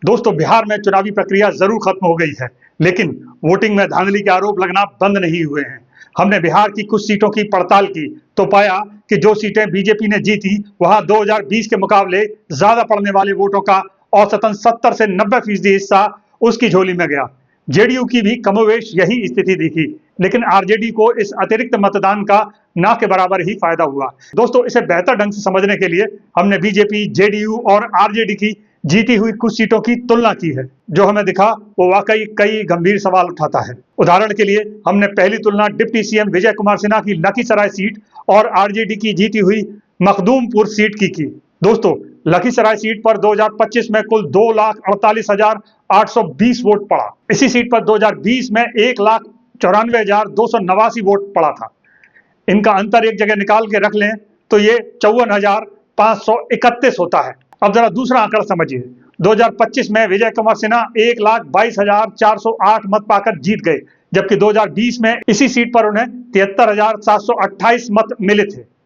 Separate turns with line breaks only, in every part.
दोस्तों, बिहार में चुनावी प्रक्रिया जरूर खत्म हो गई है, लेकिन वोटिंग में धांधली के आरोप लगना बंद नहीं हुए हैं। हमने बिहार की कुछ सीटों की पड़ताल की तो पाया कि जो सीटें बीजेपी ने जीती वहां 2020 के मुकाबले ज्यादा पड़ने वाले वोटों का औसतन 70 से 90% हिस्सा उसकी झोली में गया। जेडीयू की भी कमोवेश यही स्थिति दिखी, लेकिन आरजेडी को इस अतिरिक्त मतदान का ना के बराबर ही फायदा हुआ। दोस्तों, इसे बेहतर ढंग से समझने के लिए हमने बीजेपी, जेडीयू और आरजेडी की जीती हुई कुछ सीटों की तुलना की है। जो हमें दिखा वो वाकई कई गंभीर सवाल उठाता है। उदाहरण के लिए हमने पहली तुलना डिप्टी सीएम विजय कुमार सिन्हा की लखीसराय सीट और आरजेडी की जीती हुई मखदूमपुर सीट की। दोस्तों, लखीसराय सीट पर 2025 में कुल 2,48,820 वोट पड़ा। इसी सीट पर 2020 में 1,94,289 वोट पड़ा था। इनका अंतर एक जगह निकाल के रख लें तो ये 54,531 होता है। अब जरा दूसरा आंकड़ा समझिए। 2025 में विजय कुमार सिन्हा 1,22,408 मत पाकर जीत गए, जबकि 2020 में इसी सीट पर उन्हें 73,728 मत मिले थे।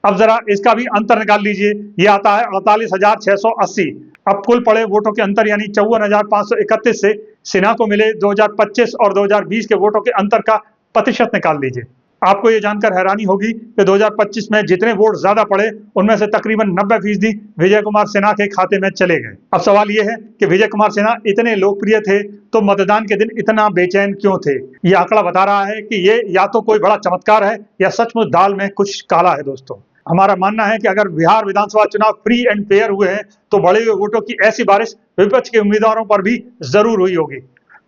अब जरा इसका भी अंतर निकाल लीजिए, ये आता है 48,680। अब कुल पड़े वोटों के अंतर यानी 54,531 से सिन्हा को मिले 2025 और 2020 के वोटों के अंतर का प्रतिशत निकाल लीजिए। आपको ये जानकर हैरानी होगी कि 2025 में जितने वोट ज्यादा पड़े उनमें से तकरीबन 90% विजय कुमार सिन्हा के खाते में चले गए। अब सवाल ये है कि विजय कुमार सिन्हा इतने लोकप्रिय थे तो मतदान के दिन इतना बेचैन क्यों थे? ये आंकड़ा बता रहा है कि ये या तो कोई बड़ा चमत्कार है या सचमुच दाल में कुछ काला है। दोस्तों, हमारा मानना है कि अगर बिहार विधानसभा चुनाव फ्री एंड फेयर हुए हैं तो बढ़े हुए वोटों की ऐसी बारिश विपक्ष के उम्मीदवारों पर भी जरूर हुई होगी।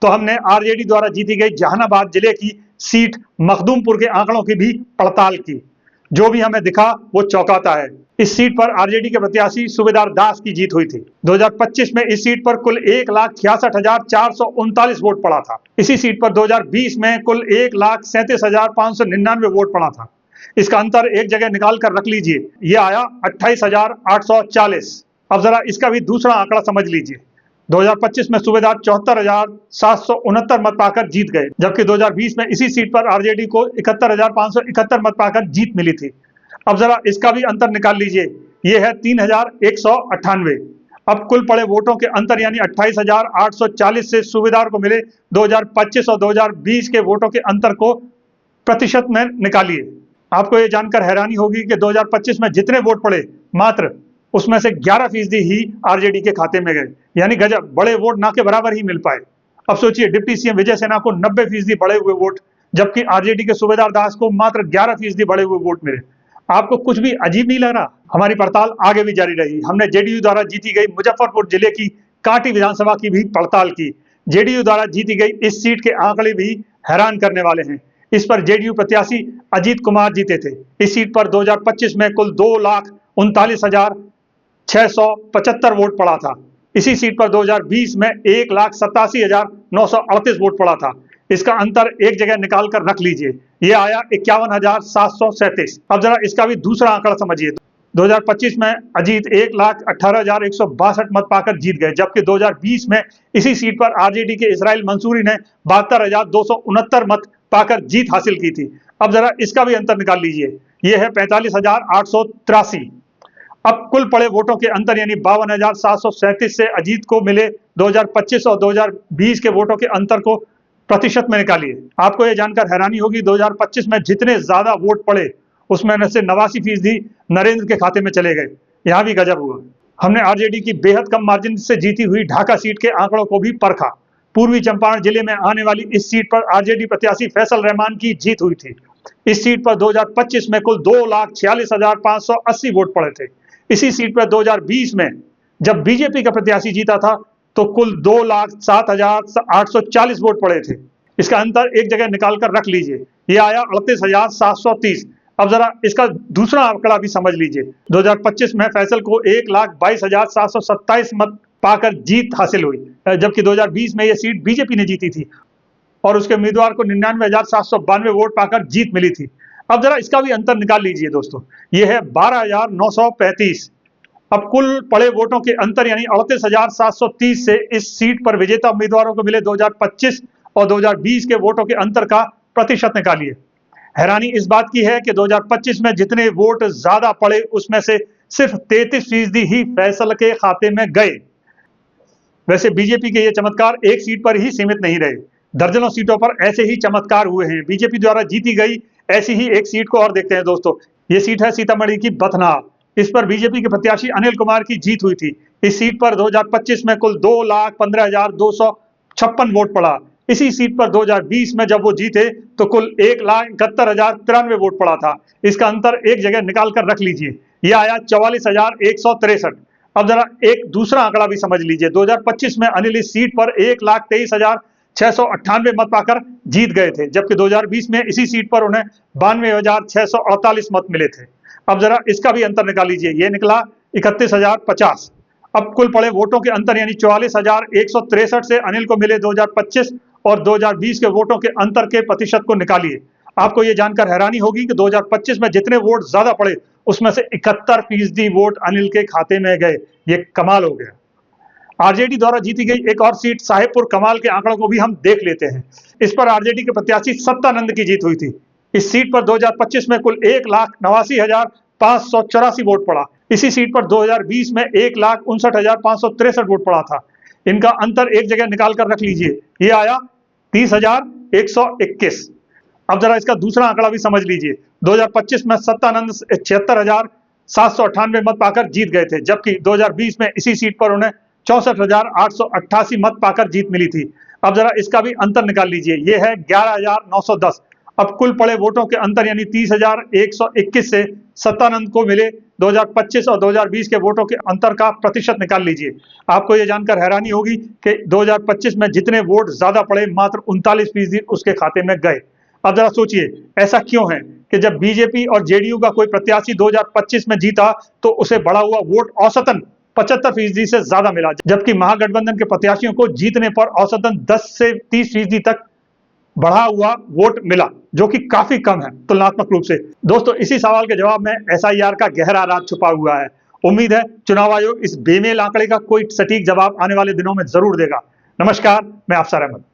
तो हमने आरजेडी द्वारा जीती गई जहानाबाद जिले की सीट मखदूमपुर के आंकड़ों की भी पड़ताल की। जो भी हमें दिखा वो चौंकाता है। इस सीट पर आरजेडी के प्रत्याशी सूबेदार दास की जीत हुई थी। 2025 में इस सीट पर कुल 1,66,439 वोट पड़ा था। इसी सीट पर 2020 में कुल 1,37,599 वोट पड़ा था। इसका अंतर एक जगह निकाल कर रख लीजिए, यह आया 28,840। अब जरा इसका भी दूसरा आंकड़ा समझ लीजिए। 2025 में सूबेदार 74,769 मत पाकर जीत गए, जबकि 2020 में इसी सीट पर आरजेडी को 71,571 मत पाकर जीत मिली थी। अब जरा इसका भी अंतर निकाल लीजिए, यह है 3,198। अब कुल पड़े वोटों के अंतर यानी 28,840 से सूबेदार को मिले 2025 और 2020 के वोटों के अंतर को प्रतिशत में निकालिए। आपको ये जानकर हैरानी होगी कि 2025 में जितने वोट पड़े मात्र उसमें से 11% ही आरजेडी के खाते में गए, यानी गजब, बड़े वोट ना के बराबर ही मिल पाए। अब सोचिए, डिप्टी सीएम विजय सिन्हा को 90% बढ़े हुए वोट, जबकि आरजेडी के सूबेदार दास को मात्र 11% बढ़े हुए वोट मिले। आपको कुछ भी अजीब नहीं लग रहा? हमारी पड़ताल आगे भी जारी रही। हमने जेडीयू द्वारा जीती गई मुजफ्फरपुर जिले की कांटी विधानसभा की भी पड़ताल की। जेडीयू द्वारा जीती गई इस सीट के आंकड़े भी हैरान करने वाले हैं। इस पर जेडीयू प्रत्याशी अजीत कुमार जीते थे। इस सीट पर 2025 में कुल 2,39,675 वोट पड़ा था। इसी सीट पर 2020 में 1,87,938 वोट पड़ा था। इसका अंतर एक जगह निकाल कर रख लीजिए, यह आया 51,737। अब जरा इसका भी दूसरा आंकड़ा समझिए। 2025 में अजीत 1,18,162 मत पाकर जीत गए, जबकि 2020 में इसी सीट पर आरजेडी के इस्राइल मंसूरी ने 72,269 मत पाकर जीत हासिल की थी। अब जरा इसका भी अंतर निकाल लीजिए, यह है 45,883। अब कुल पड़े वोटों के अंतर यानी 52,737 से अजीत को मिले 2025 और 2020 के वोटों के अंतर को प्रतिशत में निकालिए। आपको यह जानकर हैरानी होगी 2025 में जितने ज्यादा वोट पड़े उसमें से 89% नरेंद्र के खाते में चले गए। यहाँ भी गजब हुआ। हमने आरजेडी की बेहद कम मार्जिन से जीती हुई ढाका सीट के आंकड़ों को भी परखा। पूर्वी चंपारण जिले में आने वाली इस सीट पर आरजेडी प्रत्याशी फैसल रहमान की जीत हुई थी। इस सीट पर 2025 में कुल 2,46,580 वोट पड़े थे। इसी सीट पर 2020 में जब बीजेपी का प्रत्याशी जीता था तो कुल 2,07,840 वोट पड़े थे। इसका अंतर एक जगह निकाल कर रख लीजिए, यह आया 38,730। अब जरा इसका दूसरा आंकड़ा भी समझ लीजिए। 2025 में फैसल को 1,22,727 मत पाकर जीत हासिल हुई, जबकि 2020 में यह सीट बीजेपी ने जीती थी और उसके उम्मीदवार को 99,792 वोट पाकर जीत मिली थी। अब जरा इसका भी अंतर निकाल लीजिए दोस्तों, यह है 12,935। अब कुल पड़े वोटों के अंतर यानी 38,730 से इस सीट पर विजेता उम्मीदवारों को मिले 2025 और 2020 के वोटों के अंतर का प्रतिशत निकालिए। हैरानी इस बात की है कि 2025 में जितने वोट ज्यादा पड़े उसमें से सिर्फ 33% ही फैसल के खाते में गए। वैसे बीजेपी के ये चमत्कार एक सीट पर ही सीमित नहीं रहे, दर्जनों सीटों पर ऐसे ही चमत्कार हुए हैं। बीजेपी द्वारा जीती गई ऐसी ही एक सीट को और देखते हैं दोस्तों। ये सीट है सीतामढ़ी की बथनाहा। इस पर बीजेपी के प्रत्याशी अनिल कुमार की जीत हुई थी। इस सीट पर 2025 में कुल 2,15,256 वोट पड़ा। इसी सीट पर 2020 में जब वो जीते तो कुल 1,71,093 वोट पड़ा था। इसका अंतर एक जगह निकाल कर रख लीजिए, यह आया 44,163। अब जरा एक दूसरा आंकड़ा भी समझ लीजिए। 2025 में अनिल इस सीट पर 1,23,698 मत पाकर जीत गए थे, जबकि 2020 में इसी सीट पर उन्हें 92,648 मत मिले थे। अब जरा इसका भी अंतर निकाल लीजिए, यह निकला 31,050। अब कुल पड़े वोटों के अंतर यानी 44,163 से अनिल को मिले 2025 और 2020 के वोटों के अंतर के प्रतिशत को निकालिए। आपको यह जानकर हैरानी होगी कि 2025 में जितने वोट ज्यादा पड़े उसमें से 71% वोट अनिल के खाते में गए। ये कमाल हो गया। आरजेडी द्वारा जीती गई एक और सीट साहेबपुर कमाल के आंकड़ों को भी हम देख लेते हैं। इस पर आरजेडी के प्रत्याशी सत्तानंद की जीत हुई थी। इस सीट पर 2025 में कुल 1,89,584 वोट पड़ा। इसी सीट पर 2020 में 1,59,563 वोट पड़ा था। इनका अंतर एक जगह निकाल कर रख लीजिए, यह आया 30,121। अब जरा इसका दूसरा आंकड़ा भी समझ लीजिए। 2025 में सत्तानंद 76,798 मत पाकर जीत गए थे, जबकि 2020 में इसी सीट पर उन्हें 64,888 मत पाकर जीत मिली थी। अब जरा इसका भी अंतर निकाल लीजिए, यह है 11,910। अब कुल पड़े वोटों के अंतर यानी 30,121 से सत्तानंद को मिले 2025 और 2020 के वोटों के अंतर का प्रतिशत निकाल लीजिए। आपको यह जानकर हैरानी होगी कि 2025 में जितने वोट ज्यादा पड़े मात्र 39% उसके खाते में गए। अब जरा सोचिए ऐसा क्यों है कि जब बीजेपी और जेडीयू का कोई प्रत्याशी 2025 में जीता तो उसे बढ़ा हुआ वोट औसतन 75% से ज्यादा मिला, जबकि महागठबंधन के प्रत्याशियों को जीतने पर औसतन 10 से 30% तक बढ़ा हुआ वोट मिला, जो कि काफी कम है तुलनात्मक रूप से। दोस्तों, इसी सवाल के जवाब में एसआईआर का गहरा राज छुपा हुआ है। उम्मीद है चुनाव आयोग इस बेमेल आंकड़े का कोई सटीक जवाब आने वाले दिनों में जरूर देगा। नमस्कार, मैं अफसर अहमद।